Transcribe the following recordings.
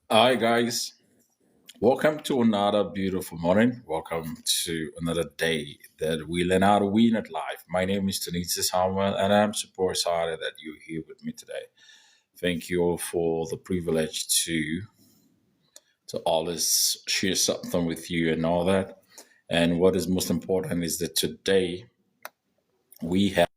Hi, guys. Welcome to another beautiful morning. Welcome to another day that we learn how to win at life. My name is TonitoTheMindCoach, and I'm super excited that you're here with me today. Thank you all for the privilege to always share something with you and all that. And what is most important is that today we have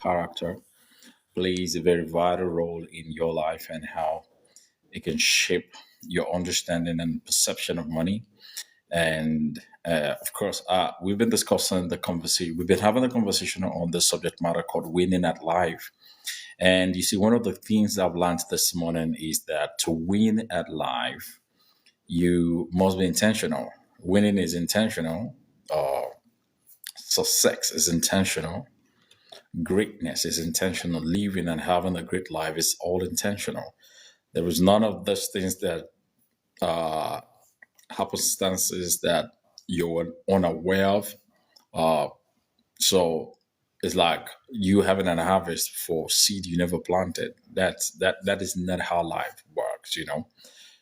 character plays a very vital role in your life and how it can shape your understanding and perception of money. And of course, we've been discussing the conversation. We've been having a conversation on the subject matter called "Winning at Life." And you see, one of the things I've learned this morning is that to win at life, you must be intentional. Winning is intentional. Uh, Success is intentional. Greatness is intentional. Living and having a great life is all intentional. There is none of those things that uh, happenstances that you're unaware of. Uh, So it's like you having an harvest for seed you never planted. That is not how life works.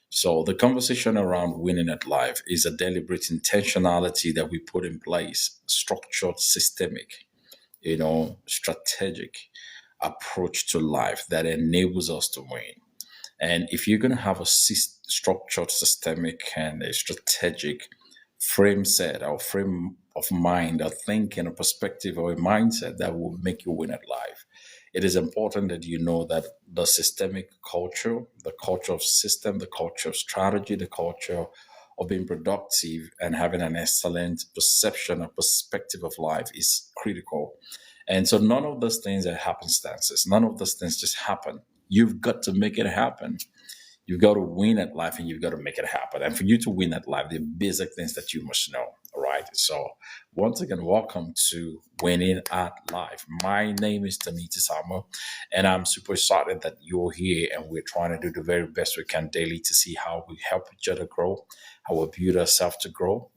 So the conversation around winning at life is a deliberate intentionality that we put in place, structured, systemic, strategic approach to life that enables us to win. And if you're going to have a structured, systemic, and a strategic frame set or frame of mind, or thinking, a perspective, or a mindset that will make you win at life, it is important that you know that the systemic culture, the culture of system, the culture of strategy, the culture of being productive and having an excellent perception or perspective of life is critical. And so none of those things are happenstances. None of those things just happen. You've got to make it happen. You've got to win at life and you've got to make it happen. And for you to win at life, the basic things that you must know. All right. So once again, welcome to Winning at Life. My name is Tanita Samuel, and I'm super excited that you're here and we're trying to do the very best we can daily to see how we help each other grow, how we build ourselves to grow.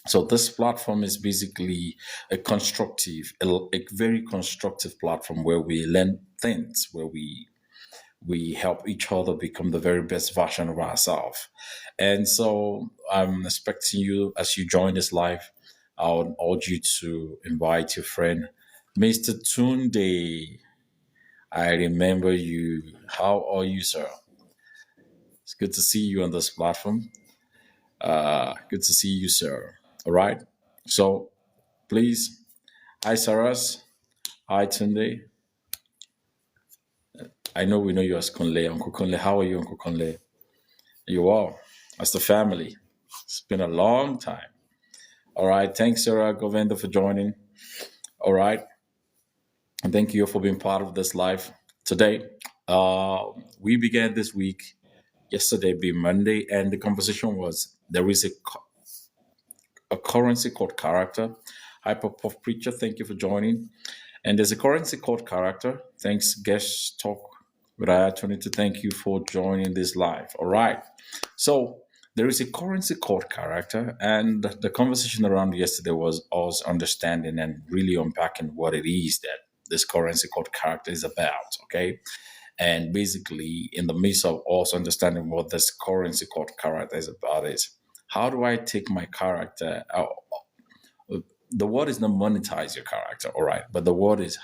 So this platform is basically a very constructive platform where we learn things, where we help each other become the very best version of ourselves. And so I'm expecting you as you join this live. I would urge you to invite your friend, Mr. Tunde. I remember you. How are you, sir? It's good to see you on this platform. Good to see you, sir. All right. So please, hi, Saras. Hi, Tunde. I know we know you as Kunle. Uncle Kunle, how are you, Uncle Kunle? You are. As the family. It's been a long time. All right. Thanks, Sarah Govinda, for joining. All right. And thank you for being part of this live today. We began this week, yesterday being Monday, and the conversation was there is a currency called character. Hyper Puff Preacher, thank you for joining. And there's a currency called character. Thanks, guest talk with I Tony to thank you for joining this live. All right. So there is a currency called character, and the conversation around yesterday was us understanding and really unpacking what it is that this currency called character is about. Okay. And basically, in the midst of us understanding what this currency called character is about, is how do I take my character? The word is not monetize your character, all right, but the word is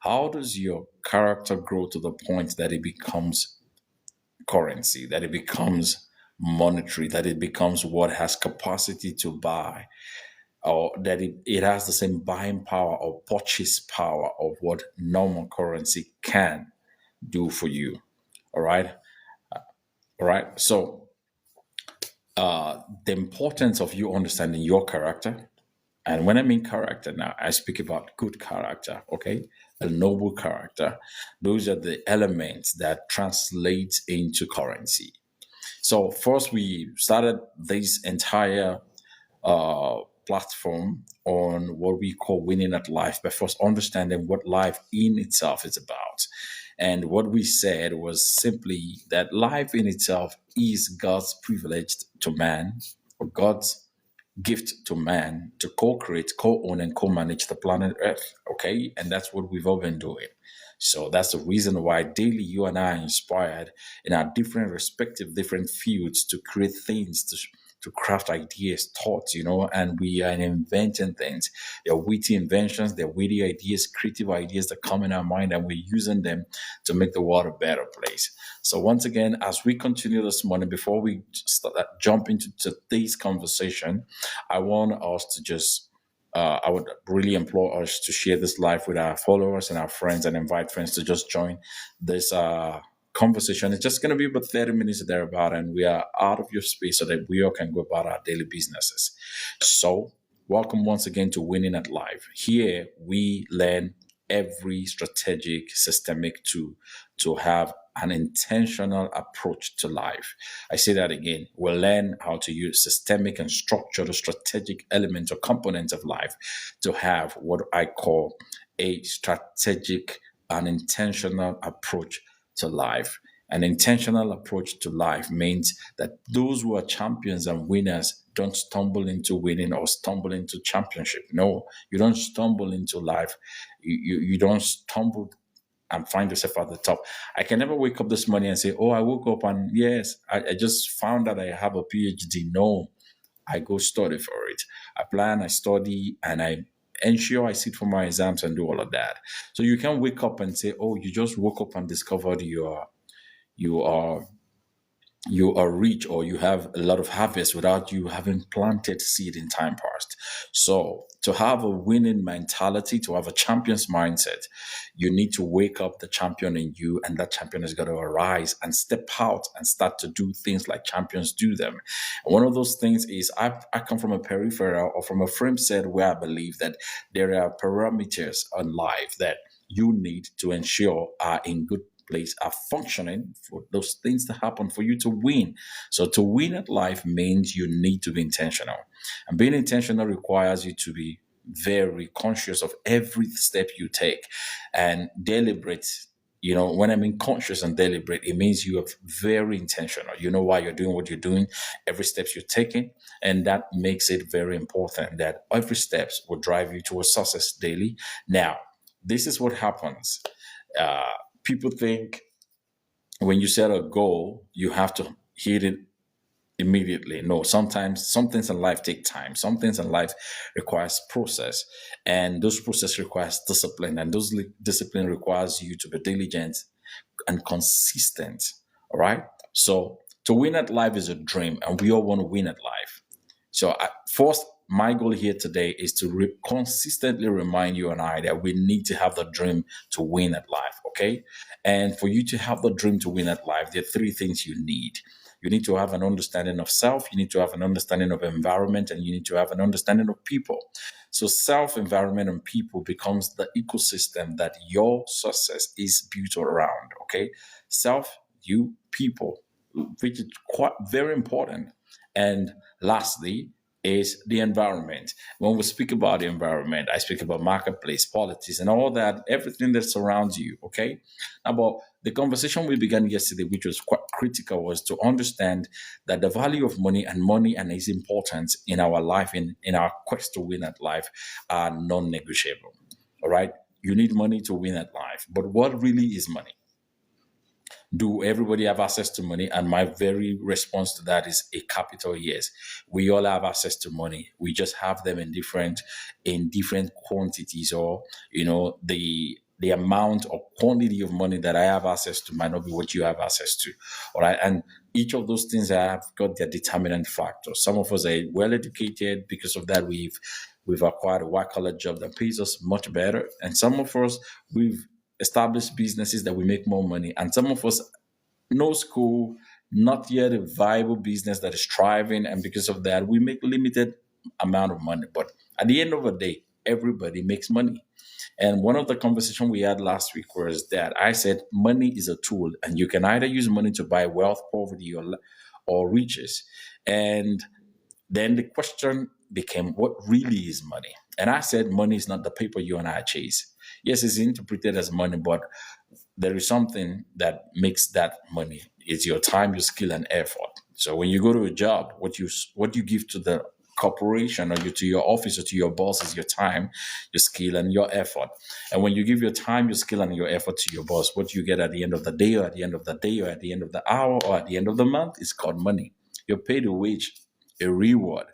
how does your character grow to the point that it becomes currency, that it becomes monetary, that it becomes what has capacity to buy, or that it has the same buying power or purchase power of what normal currency can do for you. All right. All right. So the importance of you understanding your character. And when I mean character now, I speak about good character, okay? A noble character. Those are the elements that translate into currency. So first we started this entire platform on what we call winning at life by first understanding what life in itself is about. And what we said was simply that life in itself is God's privilege to man, or God's gift to man to co-create, co-own, and co-manage the planet Earth. Okay, and that's what we've all been doing. So that's the reason why daily you and I are inspired in our different respective different fields to create things, to craft ideas, thoughts, and we are inventing things. They're witty inventions, they're witty ideas, creative ideas that come in our mind, and we're using them to make the world a better place. So once again, as we continue this morning, before we jump into today's conversation, I want us to just I would really implore us to share this live with our followers and our friends and invite friends to just join this conversation. It's just going to be about 30 minutes thereabout, and we are out of your space so that we all can go about our daily businesses. So, welcome once again to Winning at Life. Here, we learn every strategic, systemic tool to have an intentional approach to life. I say that again. We'll learn how to use systemic and structured strategic elements or components of life to have what I call a strategic and intentional approach to life. An intentional approach to life means that those who are champions and winners don't stumble into winning or stumble into championship. No, you don't stumble into life. You don't stumble and find yourself at the top. I can never wake up this morning and say, oh, I woke up and yes, I just found that I have a PhD. No, I go study for it. I plan, I study, and I ensure I sit for my exams and do all of that. So you can't wake up and say, oh, you just woke up and discovered you are you are rich or you have a lot of harvest without you having planted seed in time past. So to have a winning mentality, to have a champion's mindset, you need to wake up the champion in you, and that champion is going to arise and step out and start to do things like champions do them. And one of those things is I come from a peripheral or from a frame set where I believe that there are parameters on life that you need to ensure are in good place, are functioning for those things to happen for you to win. So to win at life means you need to be intentional. And being intentional requires you to be very conscious of every step you take and deliberate. When I mean conscious and deliberate, it means you are very intentional. You know why you're doing what you're doing, every steps you're taking, and that makes it very important that every steps will drive you towards success daily. Now, this is what happens. Uh, People think when you set a goal, you have to hit it immediately. No, sometimes some things in life take time. Some things in life requires process, and those process requires discipline, and those discipline requires you to be diligent and consistent. All right. So to win at life is a dream, and we all want to win at life. So, first, my goal here today is to consistently remind you and I that we need to have the dream to win at life, okay? And for you to have the dream to win at life, there are three things you need. You need to have an understanding of self, you need to have an understanding of environment, and you need to have an understanding of people. So, self, environment, and people becomes the ecosystem that your success is built around, okay? Self, you, people, which is quite very important. And lastly, is the environment. When we speak about the environment, I speak about marketplace, politics, and all that, everything that surrounds you. Okay. Now, but the conversation we began yesterday, which was quite critical, was to understand that the value of money and its importance in our life, in our quest to win at life, are non negotiable. All right. You need money to win at life. But what really is money? Do everybody have access to money? And my very response to that is a capital yes. We all have access to money. We just have them in different quantities, or the amount or quantity of money that I have access to might not be what you have access to. All right. And each of those things have got their determinant factors. Some of us are well educated. Because of that, we've acquired a white collar job that pays us much better. And some of us, we've established businesses that we make more money. And some of us, no school, not yet a viable business that is thriving. And because of that, we make limited amount of money. But at the end of the day, everybody makes money. And one of the conversation we had last week was that I said money is a tool, and you can either use money to buy wealth, poverty, or riches. And then the question became what really is money. And I said money is not the paper you and I chase. Yes, it's interpreted as money, but there is something that makes that money. It's your time, your skill, and effort. So when you go to a job, what you give to the corporation or to your office or to your boss is your time, your skill, and your effort. And when you give your time, your skill, and your effort to your boss, what you get at the end of the day, or at the end of the day, or at the end of the hour, or at the end of the month is called money. You're paid a wage, a reward,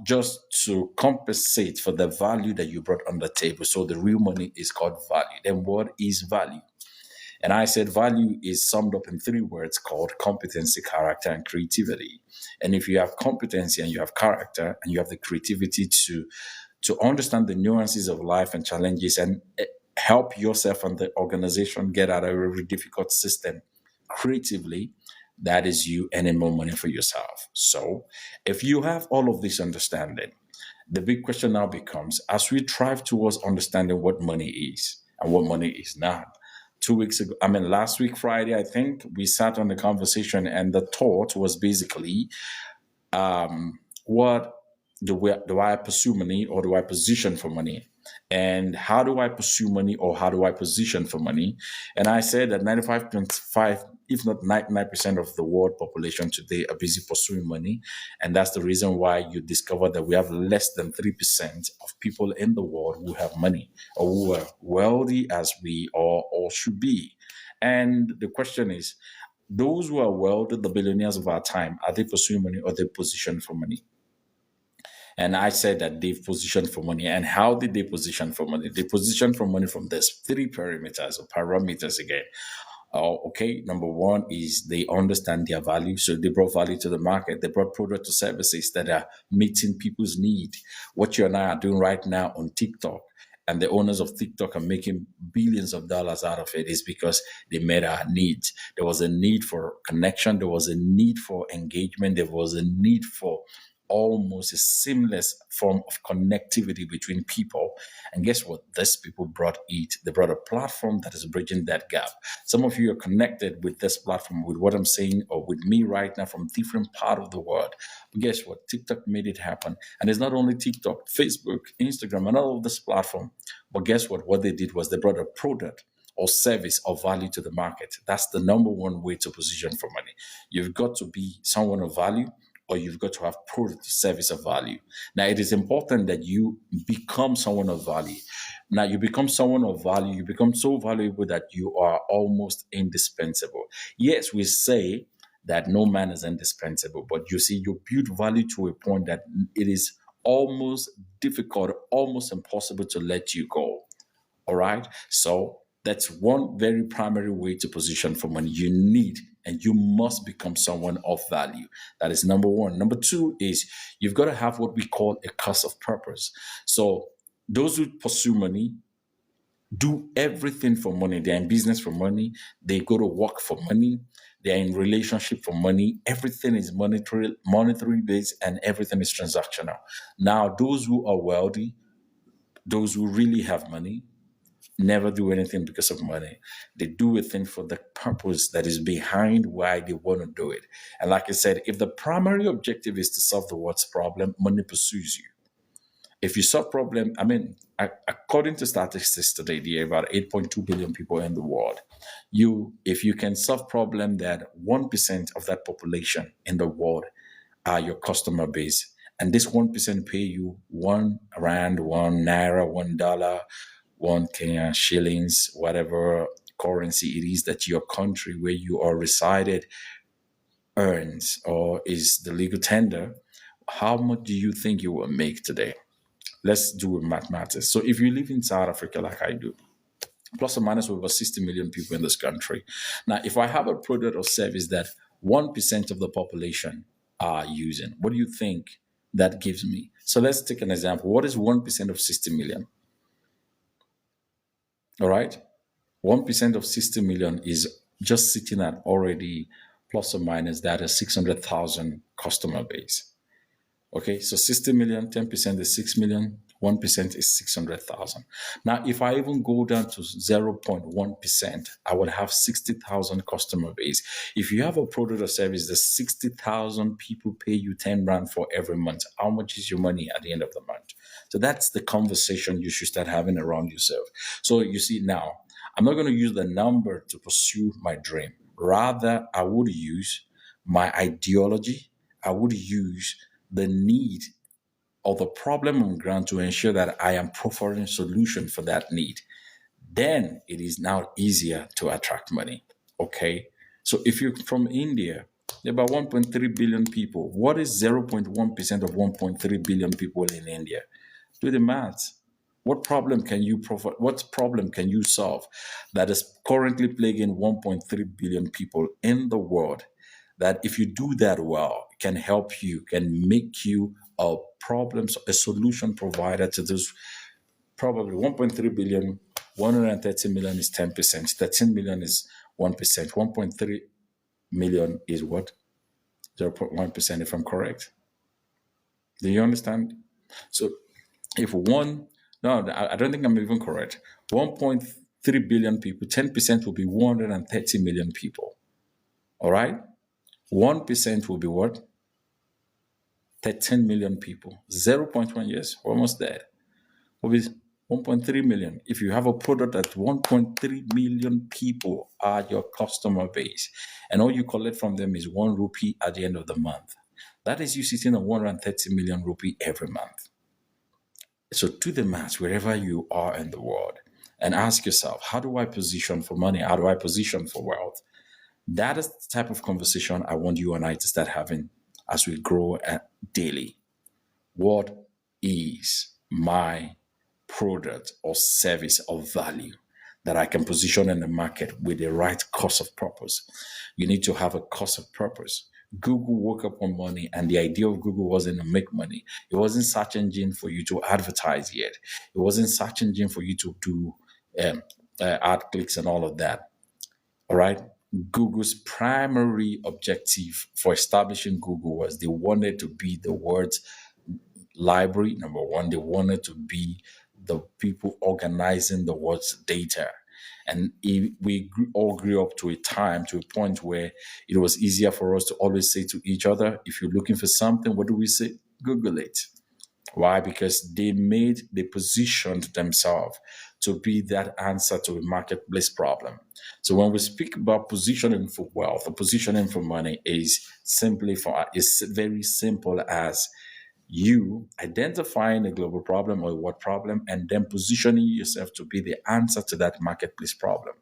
just to compensate for the value that you brought on the table. So the real money is called value. Then what is value? And I said value is summed up in three words called competency, character, and creativity. And if you have competency and you have character and you have the creativity to understand the nuances of life and challenges and help yourself and the organization get out of a very difficult system creatively, that is you earning more money for yourself. So if you have all of this understanding, the big question now becomes, as we drive towards understanding what money is and what money is not. 2 weeks ago, last week, Friday, I think, we sat on the conversation and the thought was basically, what do I pursue money or do I position for money? And how do I pursue money or how do I position for money? And I said that 95.5, if not 99% of the world population today are busy pursuing money. And that's the reason why you discover that we have less than 3% of people in the world who have money or who are wealthy as we all should be. And the question is, those who are wealthy, the billionaires of our time, are they pursuing money or are they positioned for money? And I said that they've positioned for money. And how did they position for money? They positioned for money from this three perimeters or parameters again. Okay, number one is they understand their value. So they brought value to the market. They brought product or services that are meeting people's need. What you and I are doing right now on TikTok, and the owners of TikTok are making billions of dollars out of it, is because they met our needs. There was a need for connection. There was a need for engagement. There was a need for almost a seamless form of connectivity between people. And guess what? These people brought it. They brought a platform that is bridging that gap. Some of you are connected with this platform, with what I'm saying, or with me right now from different part of the world. But guess what? TikTok made it happen. And it's not only TikTok, Facebook, Instagram, and all of this platform. But guess what? What they did was they brought a product or service of value to the market. That's the number one way to position for money. You've got to be someone of value, or you've got to have product service of value. Now, it is important that you become someone of value. Now, you become someone of value, you become so valuable that you are almost indispensable. Yes, we say that no man is indispensable, but you see, you build value to a point that it is almost difficult, almost impossible to let you go. All right. So that's one very primary way to position for money. You need and you must become someone of value. That is number one. Number two is you've got to have what we call a cause of purpose. So those who pursue money do everything for money. They're in business for money. They go to work for money. They're in relationship for money. Everything is monetary based, and everything is transactional. Now, those who are wealthy, those who really have money, never do anything because of money. They do a thing for the purpose that is behind why they want to do it. And like I said, if the primary objective is to solve the world's problem, money pursues you. If you solve problem, according to statistics today, there are about 8.2 billion people in the world. If you can solve problem that 1% of that population in the world are your customer base, and this 1% pay you 1 rand, 1 naira, $1, 1 Kenyan shillings, whatever currency it is that your country where you are resided earns or is the legal tender, how much do you think you will make today? Let's do mathematics. So if you live in South Africa like I do, plus or minus over 60 million people in this country. Now, if I have a product or service that 1% of the population are using, what do you think that gives me? So let's take an example. What is 1% of 60 million? All right. 1% of 60 million is just sitting at already plus or minus that is 600,000 customer base. Okay. So 60 million, 10% is 6 million, 1% is 600,000. Now, if I even go down to 0.1%, I would have 60,000 customer base. If you have a product or service that 60,000 people pay you 10 rand for every month, how much is your money at the end of the month? So that's the conversation you should start having around yourself. So you see now, I'm not going to use the number to pursue my dream. Rather, I would use my ideology. I would use the need or the problem on ground to ensure that I am providing solution for that need. Then it is now easier to attract money. Okay. So if you're from India, there are about 1.3 billion people. What is 0.1% of 1.3 billion people in India? Do the math. What problem can you provide? What problem can you solve that is currently plaguing 1.3 billion people in the world? That if you do that well, can help you, can make you a solution provider to those probably 1.3 billion. 130 million is 10%. 13 million is 1%. 1.3 million is what? 0.1%, if I'm correct. Do you understand? So if one, no, I don't think I'm even correct. 1.3 billion people, 10% will be 130 million people. All right? 1% will be what? 13 million people. 0.1, yes, almost there. Will be 1.3 million. If you have a product that 1.3 million people are your customer base, and all you collect from them is 1 rupee at the end of the month, that is you sitting on 130 million rupee every month. So do the math wherever you are in the world and ask yourself, how do I position for money? How do I position for wealth? That is the type of conversation I want you and I to start having as we grow daily. What is my product or service of value that I can position in the market with the right cost of purpose? You need to have a cost of purpose. Google woke up one morning and the idea of Google wasn't to make money. It wasn't search engine for you to advertise yet. It wasn't search engine for you to do ad clicks and all of that. All right. Google's primary objective for establishing Google was they wanted to be the world's library. Number one, they wanted to be the people organizing the world's data. And all grew up to a point where it was easier for us to always say to each other, if you're looking for something, what do we say? Google it. Why? Because they positioned themselves to be that answer to a marketplace problem. So when we speak about positioning for wealth or positioning for money is very simple as you identifying a global problem or a world problem and then positioning yourself to be the answer to that marketplace problem.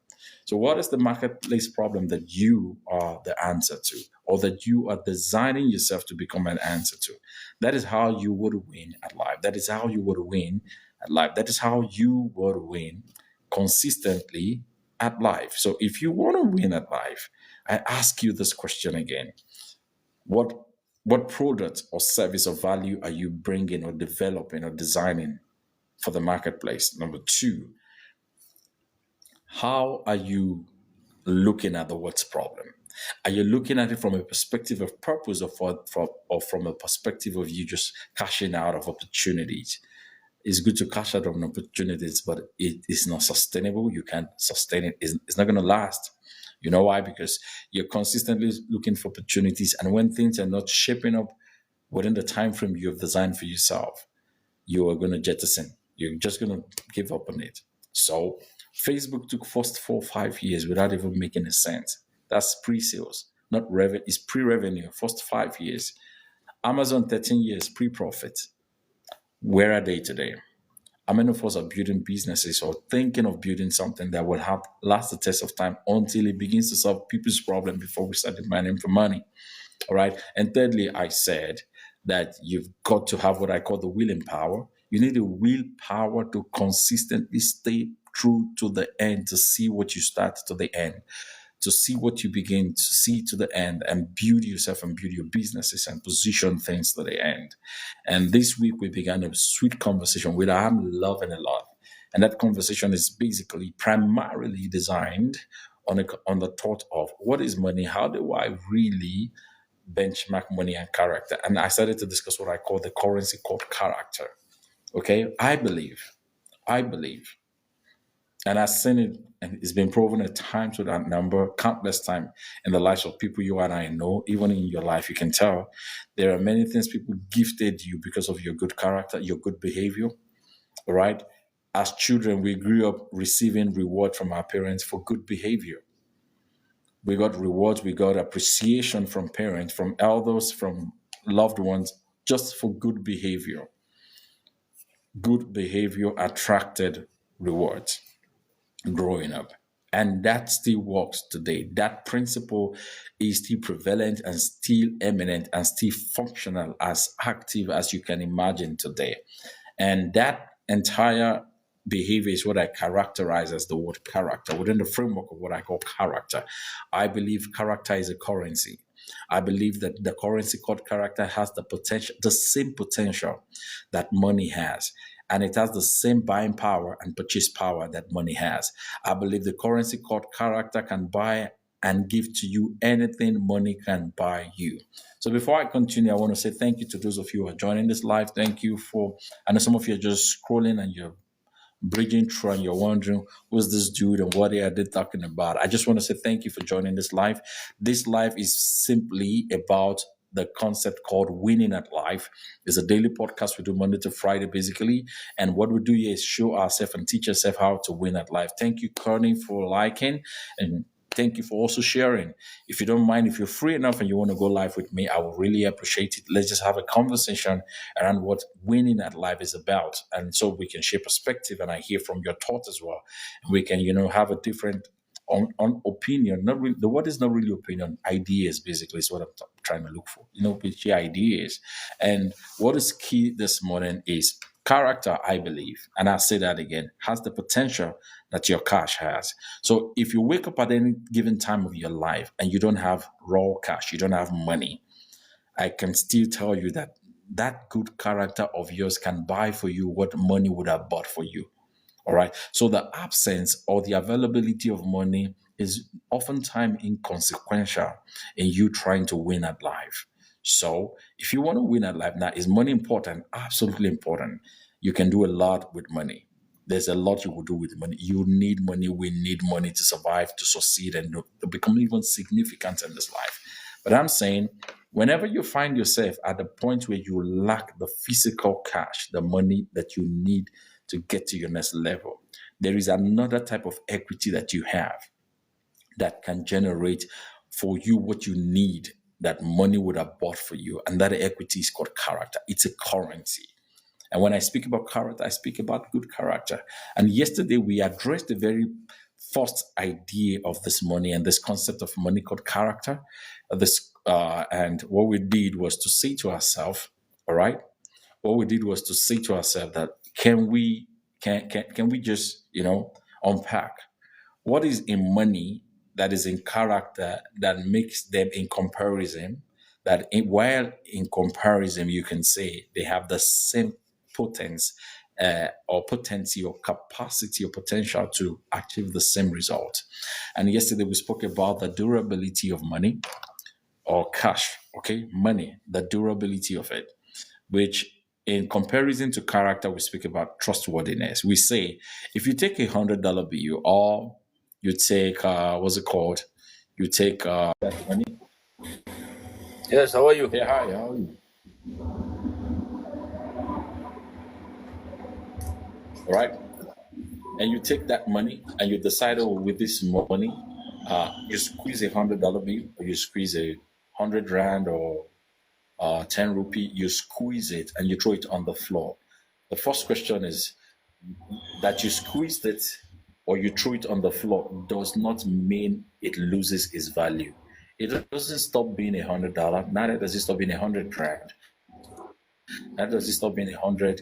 So what is the marketplace problem that you are the answer to or that you are designing yourself to become an answer to? That is how you would win at life. That is how you would win at life. That is how you would win consistently at life. So if you want to win at life, I ask you this question again. What product or service or value are you bringing or developing or designing for the marketplace? Number two, how are you looking at the what's problem? Are you looking at it from a perspective of purpose or from a perspective of you just cashing out of opportunities? It's good to cash out on opportunities, but it is not sustainable. You can't sustain it. It's not going to last. You know why? Because you're consistently looking for opportunities, and when things are not shaping up within the time frame you have designed for yourself, you are going to jettison. You're just going to give up on it. So Facebook took first 4-5 years without even making a cent. That's pre-sales, not revenue. It's pre-revenue. First 5 years. Amazon 13 years pre-profit. Where are they today? How many of us are building businesses or thinking of building something that will have last the test of time until it begins to solve people's problem before we start demanding for money? All right. And thirdly, I said that you've got to have what I call the willing power. You need the willpower to consistently stay true to the end, to see what you start to the end, to see what you begin to see to the end and build yourself and build your businesses and position things to the end. And this week we began a sweet conversation which I'm loving a lot. And that conversation is basically primarily designed on the thought of what is money? How do I really benchmark money and character? And I started to discuss what I call the currency called character. Okay, I believe, and I've seen it, and it's been proven at times with that number, countless time in the lives of people you and I know, even in your life, you can tell there are many things people gifted you because of your good character, your good behavior. All right. As children, we grew up receiving reward from our parents for good behavior. We got rewards, we got appreciation from parents, from elders, from loved ones, just for good behavior. Good behavior attracted rewards growing up. And that still works today. That principle is still prevalent and still eminent and still functional, as active as you can imagine today. And that entire behavior is what I characterize as the word character. Within the framework of what I call character, I believe character is a currency. I believe that the currency called character has the potential, the same potential that money has. And it has the same buying power and purchase power that money has. I believe the currency called character can buy and give to you anything money can buy you. So before I continue, I want to say thank you to those of you who are joining this live. Thank you for, I know some of you are just scrolling and you're bridging through and you're wondering who's this dude and what are they talking about. I just want to say thank you for joining this live. This live is simply about the concept called Winning at Life. It's a daily podcast we do Monday to Friday, basically. And what we do here is show ourselves and teach ourselves how to win at life. Thank you, Connie, for liking, and thank you for also sharing. If you don't mind, if you're free enough and you want to go live with me, I would really appreciate it. Let's just have a conversation around what winning at life is about. And so we can share perspective and I hear from your thoughts as well. And we can, have a different on opinion. Not really, the word is not really opinion. Ideas, basically, is what I'm trying to look for. We share ideas. And what is key this morning is character, I believe, and I'll say that again, has the potential that your cash has. So if you wake up at any given time of your life and you don't have raw cash, you don't have money, I can still tell you that that good character of yours can buy for you what money would have bought for you. All right. So the absence or the availability of money is oftentimes inconsequential in you trying to win at life. So if you want to win at life, now is money important? Absolutely important. You can do a lot with money. There's a lot you will do with money. You need money. We need money to survive, to succeed, and to become even significant in this life. But I'm saying, whenever you find yourself at the point where you lack the physical cash, the money that you need to get to your next level, there is another type of equity that you have that can generate for you what you need that money would have bought for you. And that equity is called character. It's a currency. And when I speak about character, I speak about good character. And yesterday we addressed the very first idea of this money and this concept of money called character. And what we did was to say to ourselves, all right, what we did was to say to ourselves that can we just unpack what is in money that is in character that makes them in comparison, while in comparison you can say they have the same potence, or potency or capacity or potential to achieve the same result. And yesterday we spoke about the durability of money or cash. Okay, money, the durability of it, which in comparison to character, we speak about trustworthiness. We say if you take $100 bill, or you take what's it called? You take that money. Yes, how are you? Hey, hi, how are you? All right, and you take that money and you decide, oh, with this money, you squeeze $100 bill, or you squeeze 100 rand, or 10 rupee. You squeeze it and you throw it on the floor. The first question is, that you squeezed it or you threw it on the floor does not mean it loses its value. It doesn't stop being $100. Neither does it stop being 100 rand. Neither does it stop being 100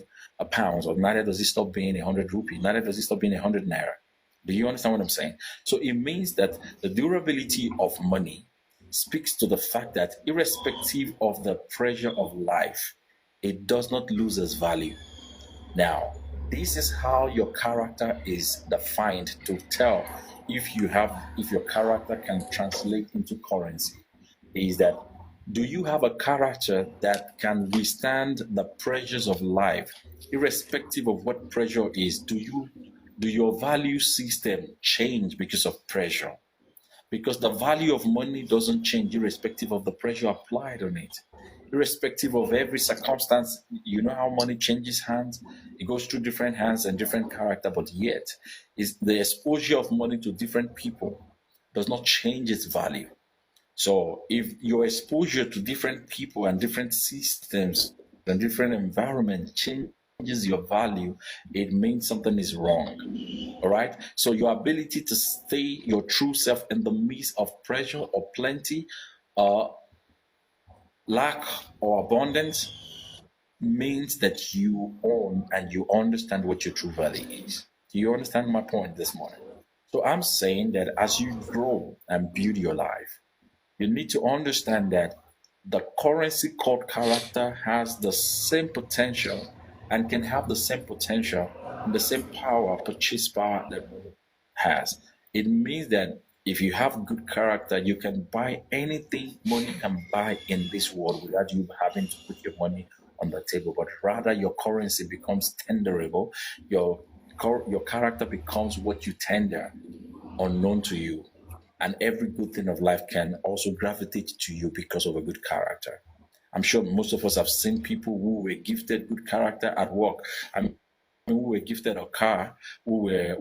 pounds, or neither does it stop being 100 rupee. Neither does it stop being 100 naira. Do you understand what I'm saying? So it means that the durability of money speaks to the fact that irrespective of the pressure of life, it does not lose its value. Now, this is how your character is defined to tell if your character can translate into currency. Is that Do you have a character that can withstand the pressures of life, irrespective of what pressure is? Do your value system change because of pressure? Because the value of money doesn't change irrespective of the pressure applied on it. Irrespective of every circumstance, you know how money changes hands? It goes through different hands and different character, but yet is the exposure of money to different people does not change its value. So if your exposure to different people and different systems and different environment changes your value, it means something is wrong. All right. So your ability to stay your true self in the midst of pressure or plenty, uh, lack or abundance means that you own and you understand what your true value is. Do you understand my point this morning? So I'm saying that as you grow and build your life, you need to understand that the currency called character has the same potential and can have the same potential and the same power, purchase power that money has. It means that if you have good character, you can buy anything money can buy in this world without you having to put your money on the table, but rather your currency becomes tenderable. Your your character becomes what you tender unknown to you. And every good thing of life can also gravitate to you because of a good character. I'm sure most of us have seen people who were gifted good character at work. I mean, who were gifted a car, who were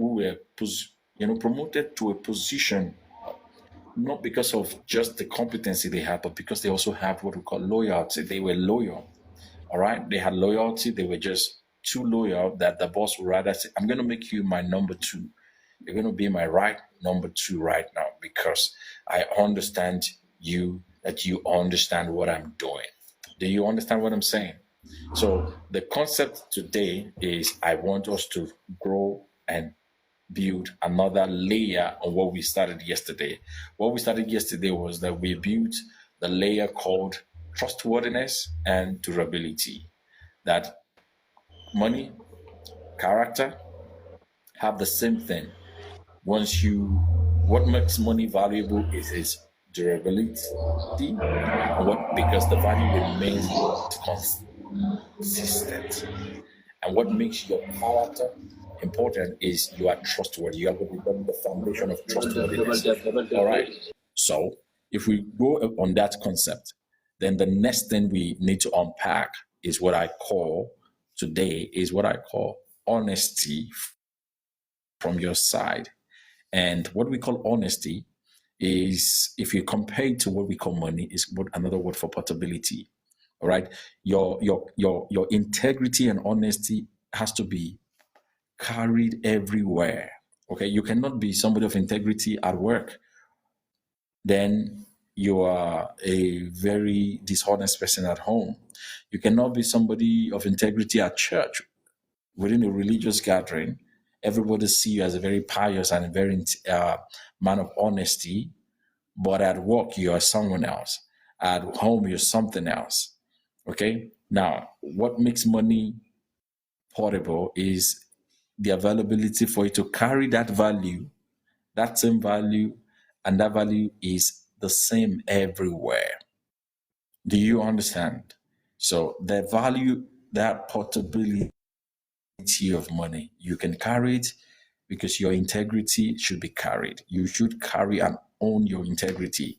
promoted to a position not because of just the competency they had, but because they also had what we call loyalty. They were loyal. All right. They had loyalty. They were just too loyal that the boss would rather say, I'm going to make you my number two. You're going to be my right number two right now because I understand you, that you understand what I'm doing. Do you understand what I'm saying? So the concept today is I want us to grow and build another layer on what we started yesterday. What we started yesterday was that we built the layer called trustworthiness and durability. That money, character have the same thing. Once you, what makes money valuable is its durability, and what because the value remains consistent. And what makes your character important is you are trustworthy. You have to become the foundation of trustworthiness. All right. So if we go on that concept, then the next thing we need to unpack is what I call today is what I call honesty from your side. And what we call honesty is, if you compare it to what we call money, is what another word for portability. All right. Your integrity and honesty has to be carried everywhere. Okay. You cannot be somebody of integrity at work. Then you are a very dishonest person at home. You cannot be somebody of integrity at church within a religious gathering. Everybody see you as a very pious and a very man of honesty, but at work you are someone else. At home you're something else. Okay. Now, what makes money portable is the availability for you to carry that value, that same value, and that value is the same everywhere. Do you understand? So the value, that portability of money, you can carry it because your integrity should be carried. You should carry and own your integrity.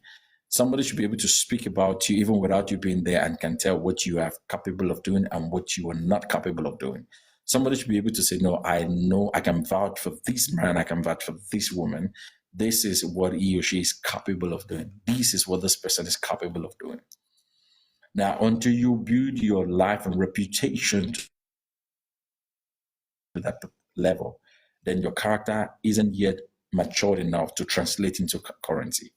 Somebody should be able to speak about you even without you being there and can tell what you are capable of doing and what you are not capable of doing. Somebody should be able to say, no, I know I can vouch for this man, I can vouch for this woman. This is what he or she is capable of doing. This is what this person is capable of doing. Now, until you build your life and reputation to that level, then your character isn't yet matured enough to translate into currency.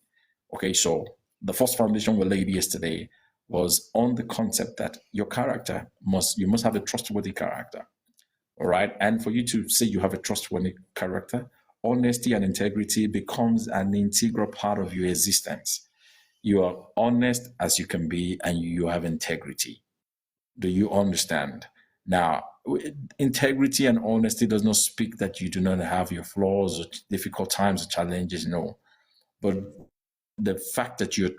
Okay, so the first foundation we laid yesterday was on the concept that your character you must have a trustworthy character. All right. And for you to say you have a trustworthy character, honesty and integrity becomes an integral part of your existence. You are honest as you can be and you have integrity. Do you understand? Now, integrity and honesty does not speak that you do not have your flaws or difficult times or challenges, no. But the fact that you're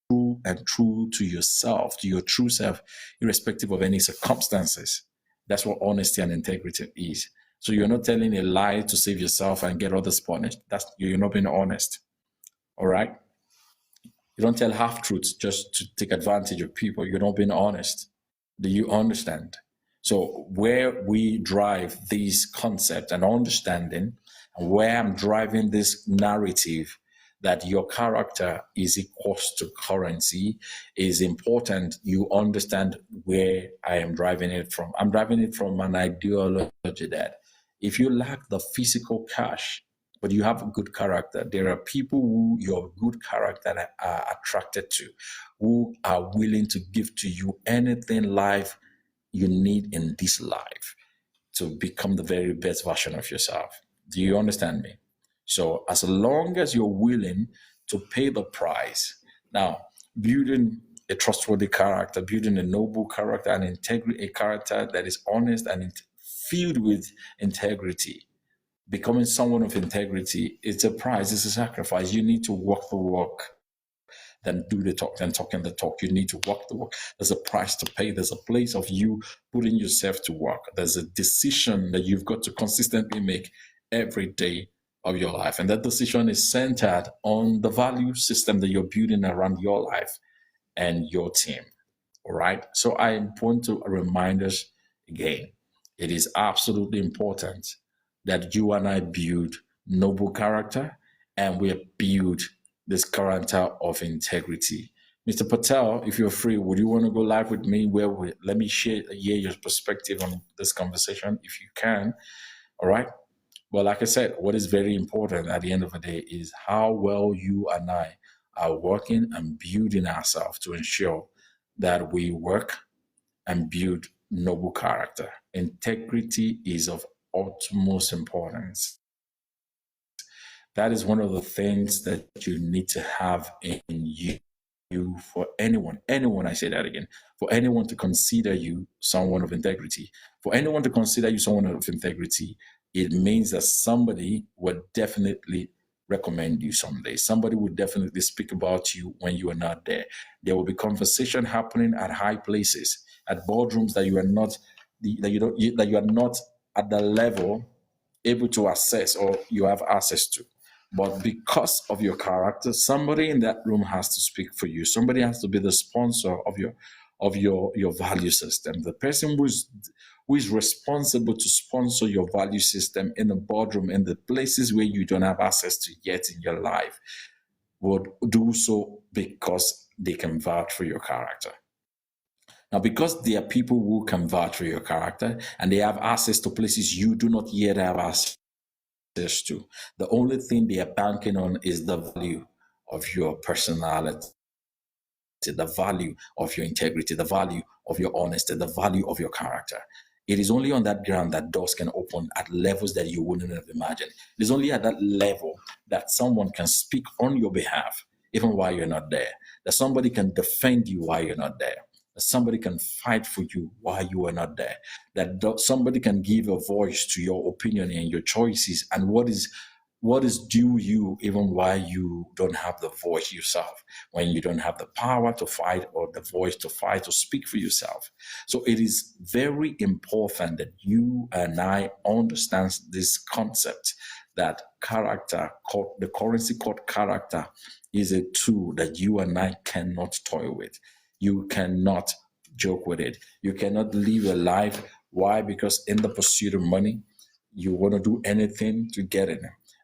true and true to yourself, to your true self, irrespective of any circumstances. That's what honesty and integrity is. So you're not telling a lie to save yourself and get others punished. You're not being honest. All right. You don't tell half truths just to take advantage of people. You're not being honest. Do you understand? So where we drive these concepts and understanding, and where I'm driving this narrative that your character is equals to currency is important. You understand where I am driving it from. I'm driving it from an ideology that if you lack the physical cash, but you have a good character, there are people who your good character are attracted to, who are willing to give to you anything life you need in this life to become the very best version of yourself. Do you understand me? So as long as you're willing to pay the price, now building a trustworthy character, building a noble character, and integrity, a character that is honest and filled with integrity, becoming someone of integrity, it's a price, it's a sacrifice. You need to walk the walk, then do the talk, then talking the talk. You need to walk the walk. There's a price to pay. There's a place of you putting yourself to work. There's a decision that you've got to consistently make every day of your life. And that decision is centered on the value system that you're building around your life and your team. All right. So I want to remind us again, it is absolutely important that you and I build noble character and we build this character of integrity. Mr. Patel, if you're free, would you want to go live with me? Let me hear your perspective on this conversation if you can. All right. Well, like I said, what is very important at the end of the day is how well you and I are working and building ourselves to ensure that we work and build noble character. Integrity is of utmost importance. That is one of the things that you need to have in you. For anyone, I say that again, for anyone to consider you someone of integrity, for anyone to consider you someone of integrity, it means that somebody would definitely recommend you someday. Somebody would definitely speak about you when you are not there. There will be conversation happening at high places, at boardrooms that you are not, that you are not at the level able to access or you have access to. But because of your character, somebody in that room has to speak for you. Somebody has to be the sponsor of your value system. The person who is responsible to sponsor your value system in the boardroom, in the places where you don't have access to yet in your life, would do so because they can vouch for your character. Now, because there are people who can vouch for your character and they have access to places you do not yet have access to, the only thing they are banking on is the value of your personality, the value of your integrity, the value of your honesty, the value of your character. It is only on that ground that doors can open at levels that you wouldn't have imagined. It is only at that level that someone can speak on your behalf, even while you're not there, that somebody can defend you while you're not there, that somebody can fight for you while you are not there, that somebody can give a voice to your opinion and your choices and what is due you even while you don't have the voice yourself, when you don't have the power to fight or the voice to fight to speak for yourself. So it is very important that you and I understand this concept that character, the currency called character, is a tool that you and I cannot toy with. You cannot joke with it. You cannot live a life. Why? Because in the pursuit of money, you want to do anything to get it.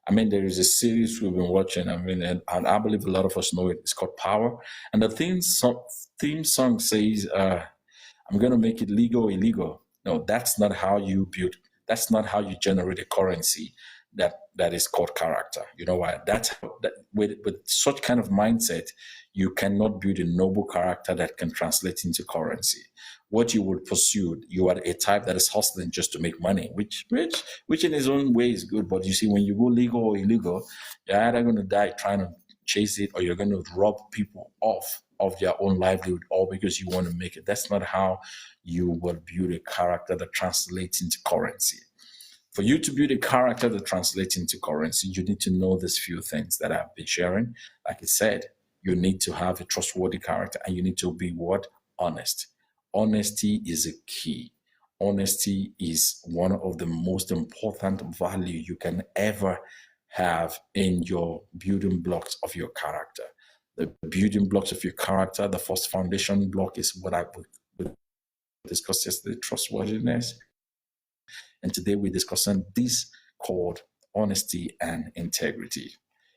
I mean, there is a series we've been watching. I mean, and I believe a lot of us know it. It's called Power. And the theme song says, I'm going to make it legal, illegal. No, that's not how you build. That's not how you generate a currency that is called character. You know why? With such kind of mindset, you cannot build a noble character that can translate into currency. What you would pursue, you are a type that is hustling just to make money, which in its own way is good. But you see, when you go legal or illegal, you're either going to die trying to chase it, or you're going to rob people off of their own livelihood, all because you want to make it. That's not how you will build a character that translates into currency. For you to build a character that translates into currency, you need to know these few things that I've been sharing. Like I said, you need to have a trustworthy character, and you need to be what? Honest. Honesty is a key. Honesty is one of the most important value you can ever have in your building blocks of your character. The building blocks of your character, the first foundation block is what I would discuss yesterday, trustworthiness. And today we're discussing this called honesty and integrity.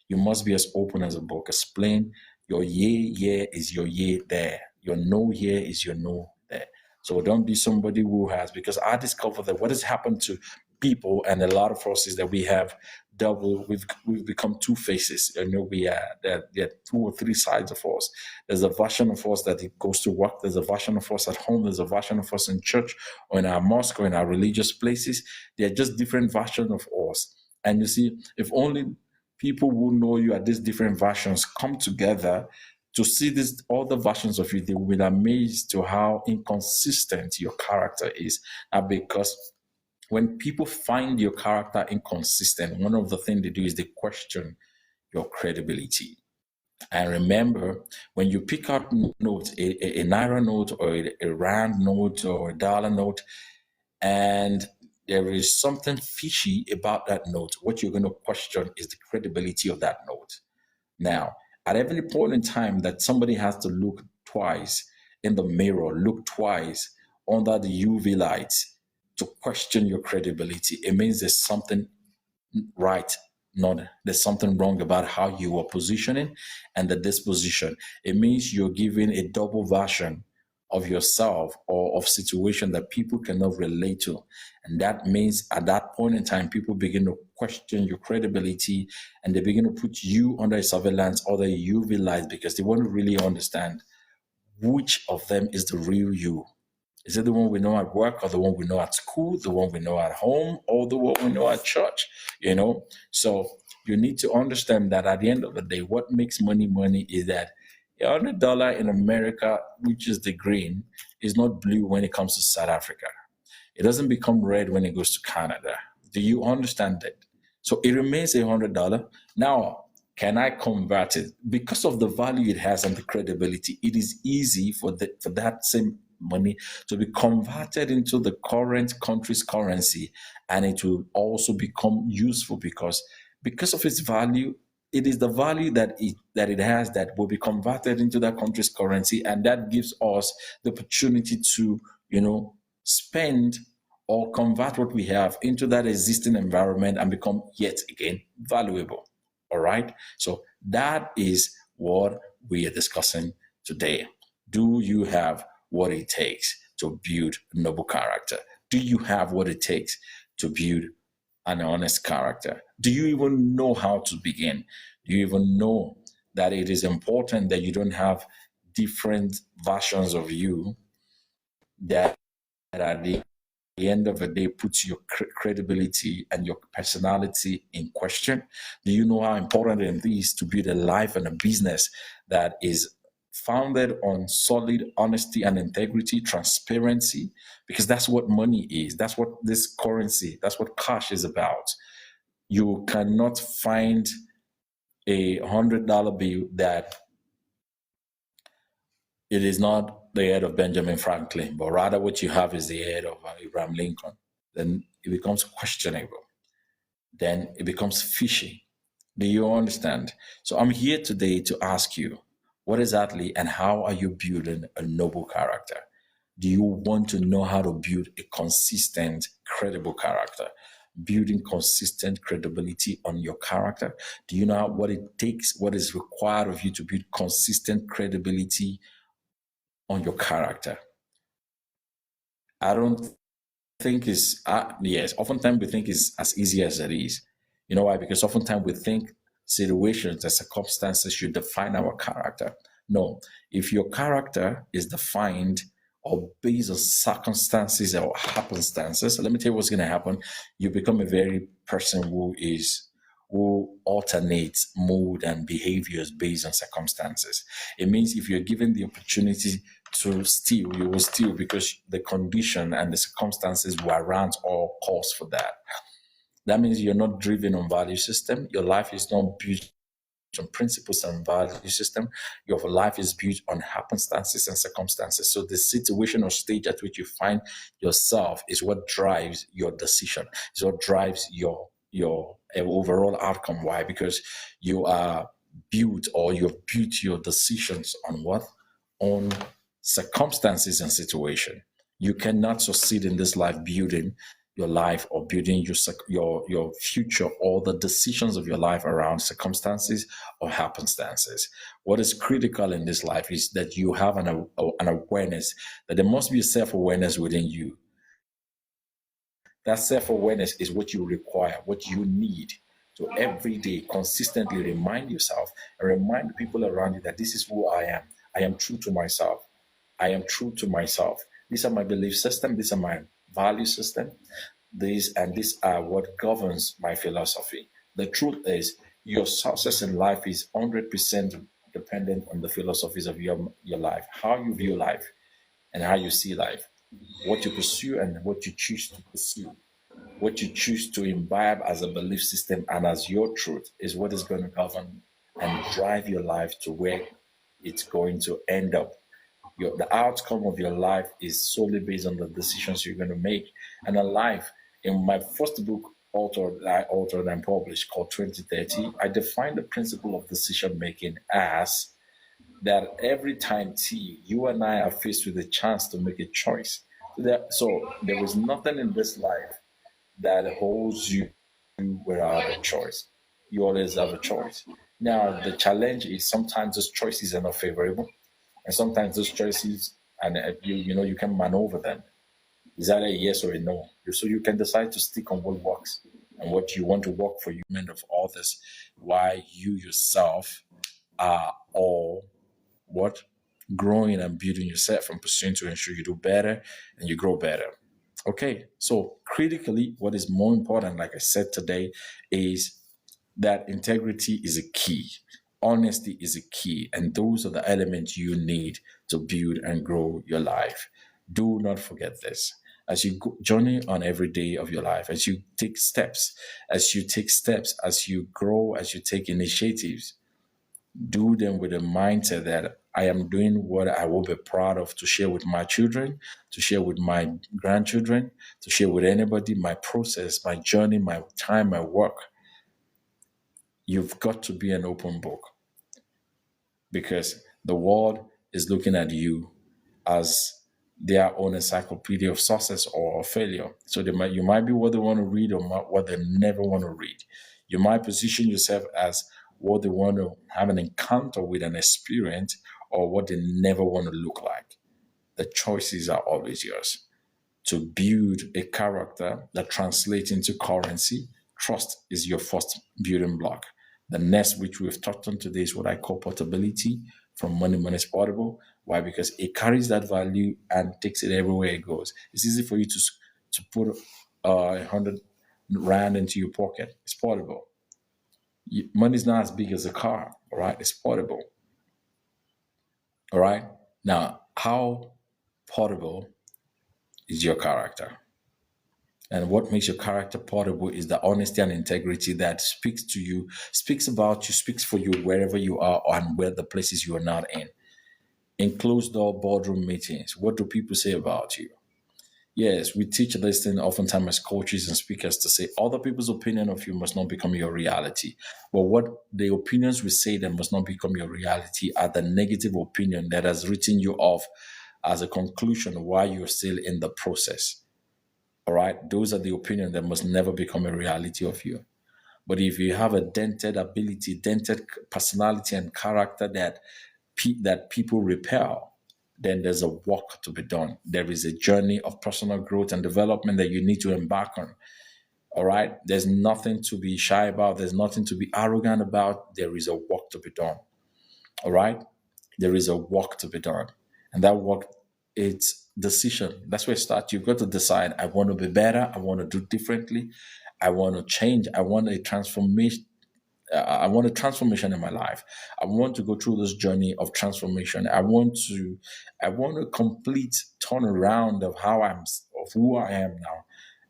You must be as open as a book. Explain your yea, yeah is your yea there. Your no here is your no there. So don't be somebody who has, because I discovered that what has happened to people and a lot of us is that we have we've become two faces. We are there are two or three sides of us. There's a version of us that it goes to work, there's a version of us at home, there's a version of us in church or in our mosque or in our religious places. They're just different versions of us. And you see, if only people who know you at these different versions come together to see these other versions of you, they will be amazed to how inconsistent your character is. Because when people find your character inconsistent, one of the things they do is they question your credibility. And remember, when you pick out notes, a naira note or a rand note or a dollar note, and there is something fishy about that note, what you're going to question is the credibility of that note. Now, at every point in time that somebody has to look twice in the mirror, look twice under the UV lights to question your credibility, it means there's something right, not there's something wrong about how you are positioning and the disposition. It means you're giving a double version of yourself or of situation that people cannot relate to. And that means at that point in time, people begin to question your credibility and they begin to put you under surveillance or the UV light because they want to really understand which of them is the real you. Is it the one we know at work or the one we know at school, the one we know at home, or the one we know at church? So you need to understand that at the end of the day, what makes money is that $100 in America, which is the green, is not blue when it comes to South Africa. It doesn't become red when it goes to Canada. Do you understand that? So it remains $100. Now, can I convert it? Because of the value it has and the credibility, it is easy for that same money to be converted into the current country's currency, and it will also become useful because of its value. It is the value that it has that will be converted into that country's currency, and that gives us the opportunity to spend or convert what we have into that existing environment and become yet again valuable. All right. So that is what we are discussing today. Do you have what it takes to build a noble character? Do you have what it takes to build an honest character? Do you even know how to begin? Do you even know that it is important that you don't have different versions of you that at the end of the day puts your credibility and your personality in question? Do you know how important it is to build a life and a business that is founded on solid honesty and integrity, transparency? Because that's what money is. That's what this currency, that's what cash is about. You cannot find a $100 bill that it is not the head of Benjamin Franklin, but rather what you have is the head of Abraham Lincoln. Then it becomes questionable. Then it becomes fishy. Do you understand? So I'm here today to ask you, what exactly and how are you building a noble character? Do you want to know how to build a consistent, credible character? Building consistent credibility on your character? Do you know what it takes, what is required of you to build consistent credibility on your character? I don't think it's, yes, oftentimes we think it's as easy as it is. You know why? Because oftentimes we think situations and circumstances should define our character. No, if your character is defined or based on circumstances or happenstances, let me tell you what's going to happen. You become a very person who alternates mood and behaviors based on circumstances. It means if you're given the opportunity to steal, you will steal because the condition and the circumstances warrant or cause for that. That means you're not driven on value system. Your life is not built on principles and value system. Your life is built on happenstances and circumstances. So the situation or stage at which you find yourself is what drives your decision. Is what drives your overall outcome. Why? Because you are built, or you've built your decisions on what? On circumstances and situation. You cannot succeed in this life building your life or building your future or the decisions of your life around circumstances or happenstances. What is critical in this life is that you have an awareness, that there must be a self-awareness within you. That self-awareness is what you require, what you need to every day consistently remind yourself and remind the people around you that this is who I am. I am true to myself. I am true to myself. These are my belief system. These are my value system. These are what governs my philosophy. The truth is, your success in life is 100% dependent on the philosophies of your life, how you view life and how you see life, what you pursue and what you choose to pursue. What you choose to imbibe as a belief system and as your truth is what is going to govern and drive your life to where it's going to end up. The outcome of your life is solely based on the decisions you're going to make. And a life, in my first book, I authored and published, called 2030, I defined the principle of decision making as that every time you and I are faced with a chance to make a choice. So there is nothing in this life that holds you without a choice. You always have a choice. Now, the challenge is sometimes those choices are not favorable, and sometimes those choices, and you can maneuver them. Is that a yes or a no? So you can decide to stick on what works and what you want to work for you. Of all this, why you yourself are all what? Growing and building yourself and pursuing to ensure you do better and you grow better. Okay, so critically, what is more important, like I said today, is that integrity is a key. Honesty is a key. And those are the elements you need to build and grow your life. Do not forget this. As you journey on every day of your life, as you take steps, as you grow, as you take initiatives, do them with a mindset that I am doing what I will be proud of to share with my children, to share with my grandchildren, to share with anybody, my process, my journey, my time, my work. You've got to be an open book because the world is looking at you as their own encyclopedia of success or failure. So you might be what they want to read or what they never want to read. You might position yourself as what they want to have an encounter with, an experience, or what they never want to look like. The choices are always yours. To build a character that translates into currency, trust is your first building block. The next, which we've touched on today, is what I call portability. From money is portable. Why? Because it carries that value and takes it everywhere it goes. It's easy for you to put 100 rand into your pocket. It's portable. Money is not as big as a car. All right, it's portable. All right. Now, how portable is your character? And what makes your character portable is the honesty and integrity that speaks to you, speaks about you, speaks for you wherever you are and where the places you are not in. In closed door boardroom meetings, what do people say about you? Yes, we teach this thing oftentimes as coaches and speakers to say other people's opinion of you must not become your reality. But what the opinions we say that must not become your reality are the negative opinion that has written you off as a conclusion while you're still in the process. All right, those are the opinions that must never become a reality of you. But if you have a dented ability, dented personality and character that people repel, then there's a work to be done. There is a journey of personal growth and development that you need to embark on. All right, there's nothing to be shy about. There's nothing to be arrogant about. There is a work to be done. All right, there is a work to be done, and that work, it's decision. That's where it starts. You've got to decide. I want to be better. I want to do differently. I want to change. I want a transformation. I want a transformation in my life. I want to go through this journey of transformation. I want a complete turnaround of of who I am now.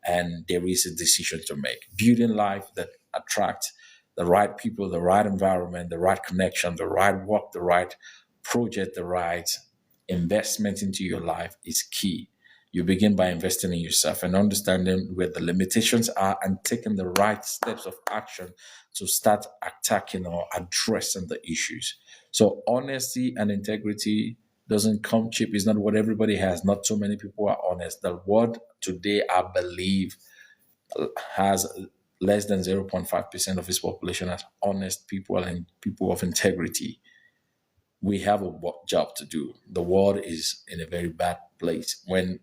And there is a decision to make. Building life that attracts the right people, the right environment, the right connection, the right work, the right project, the right investment into your life is key. You begin by investing in yourself and understanding where the limitations are and taking the right steps of action to start attacking or addressing the issues. So, honesty and integrity doesn't come cheap. It's not what everybody has. Not too many people are honest. The world today, I believe, has less than 0.5% of its population as honest people and people of integrity. We have a job to do. The world is in a very bad place when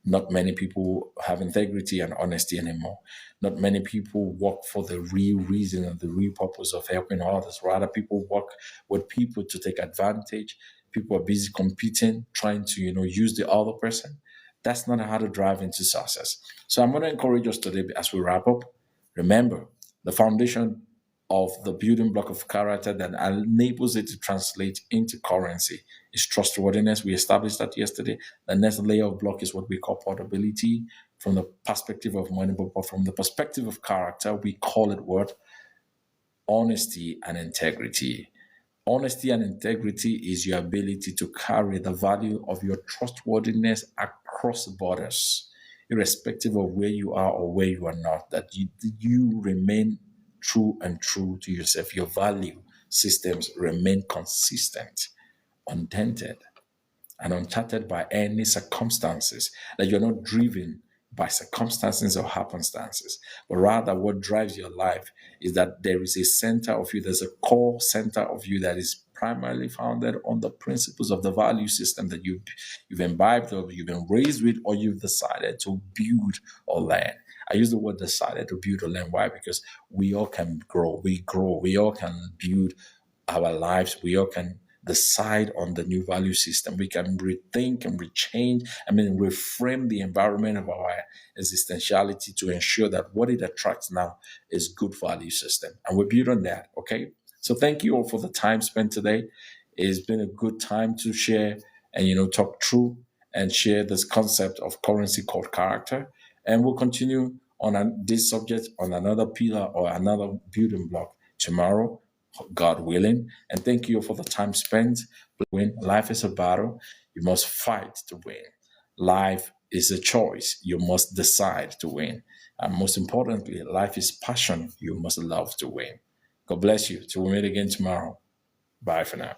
not many people have integrity and honesty anymore. Not many people work for the real reason and the real purpose of helping others. Rather, people work with people to take advantage. People are busy competing, trying to, use the other person. That's not how to drive into success. So I'm going to encourage us today as we wrap up. Remember, the foundation of the building block of character that enables it to translate into currency is trustworthiness. We established that yesterday. The next layer of block is what we call portability from the perspective of money, but from the perspective of character, we call it what? Honesty and integrity. Honesty and integrity is your ability to carry the value of your trustworthiness across borders, irrespective of where you are or where you are not, that you remain true to yourself. Your value systems remain consistent, undented, and uncharted by any circumstances, that you're not driven by circumstances or happenstances, but rather what drives your life is that there is a center of you, there's a core center of you that is primarily founded on the principles of the value system that you've imbibed or you've been raised with or you've decided to build or learn. I use the word decided to build or learn. Why? Because we all can grow. We all can build our lives. We all can decide on the new value system. We can rethink and reframe the environment of our existentiality to ensure that what it attracts now is good value system. And we build on that. Okay. So thank you all for the time spent today. It's been a good time to share and, talk through and share this concept of currency called character. And we'll continue on this subject on another pillar or another building block tomorrow, God willing. And thank you for the time spent. Win. Life is a battle. You must fight to win. Life is a choice. You must decide to win. And most importantly, life is passion. You must love to win. God bless you. Till we meet again tomorrow. Bye for now.